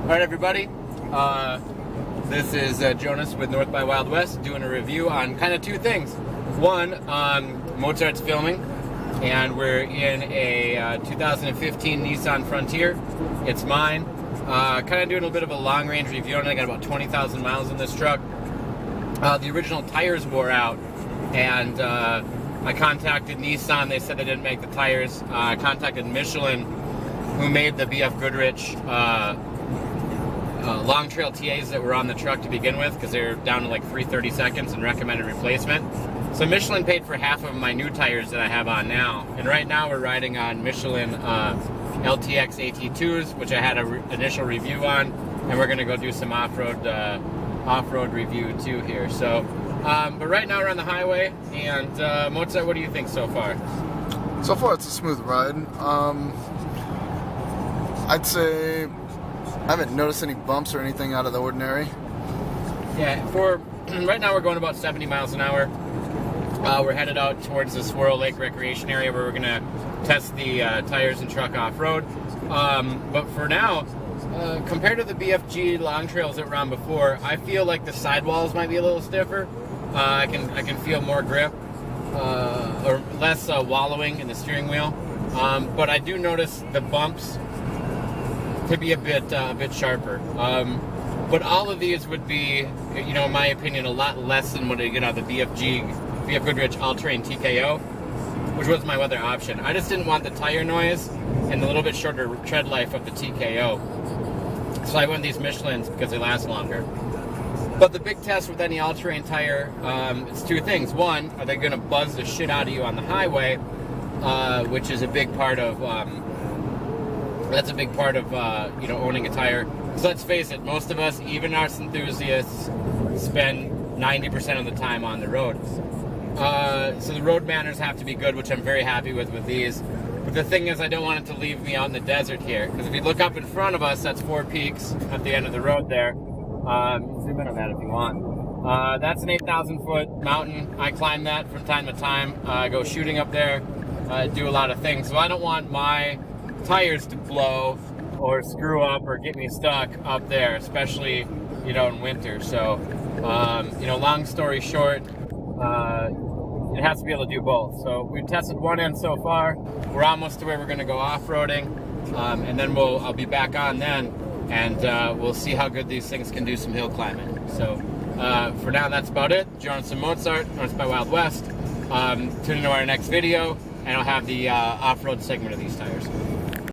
Alright everybody, this is Jonas with North by Wild West doing a review on kind of two things. One, Mozart's filming, and we're in a 2015 Nissan Frontier. It's mine. Kind of doing a bit of a long range review on it. I got about 20,000 miles in this truck. The original tires wore out, and I contacted Nissan. They said they didn't make the tires. I contacted Michelin, who made the BF Goodrich long trail TAs that were on the truck to begin with, because they're down to like 330 seconds and recommended replacement. So Michelin paid for half of my new tires that I have on now, and right now we're riding on Michelin LTX AT2s, which I had an initial review on, and we're going to go do some off-road review too here. So, but right now we're on the highway, and Mozart, what do you think so far? So far it's a smooth ride. I'd say I haven't noticed any bumps or anything out of the ordinary. Yeah, for right now we're going about 70 miles an hour. We're headed out towards the Swirl Lake Recreation Area where we're going to test the tires and truck off-road. But for now, compared to the BFG long trails that were on before, I feel like the sidewalls might be a little stiffer. I can feel more grip, or less wallowing in the steering wheel. But I do notice the bumps to be a bit sharper. But all of these would be, you know, in my opinion, a lot less than what you know the BF Goodrich All-Terrain TKO, which was my other option. I just didn't want the tire noise and the little bit shorter tread life of the TKO. So I went these Michelins because they last longer. But the big test with any all-terrain tire, it's two things. One, are they going to buzz the shit out of you on the highway, which is a big part of that's a big part of you know, owning a tire. Because let's face it, most of us, even us enthusiasts, spend 90% of the time on the road. So the road manners have to be good, which I'm very happy with these. But the thing is, I don't want it to leave me out in the desert here. Because if you look up in front of us, that's Four Peaks at the end of the road there. Zoom in on that if you want. That's an 8,000 foot mountain. I climb that from time to time. I go shooting up there, do a lot of things. So I don't want my tires to blow or screw up or get me stuck up there, especially, you know, in winter. So, you know, long story short, it has to be able to do both. So we've tested one end so far. We're almost to where we're going to go off-roading, and then I'll be back on then, and we'll see how good these things can do some hill climbing. So for now, that's about it. Jonas and Mozart, North by Wild West. Tune into our next video, and I'll have the off-road segment of these tires.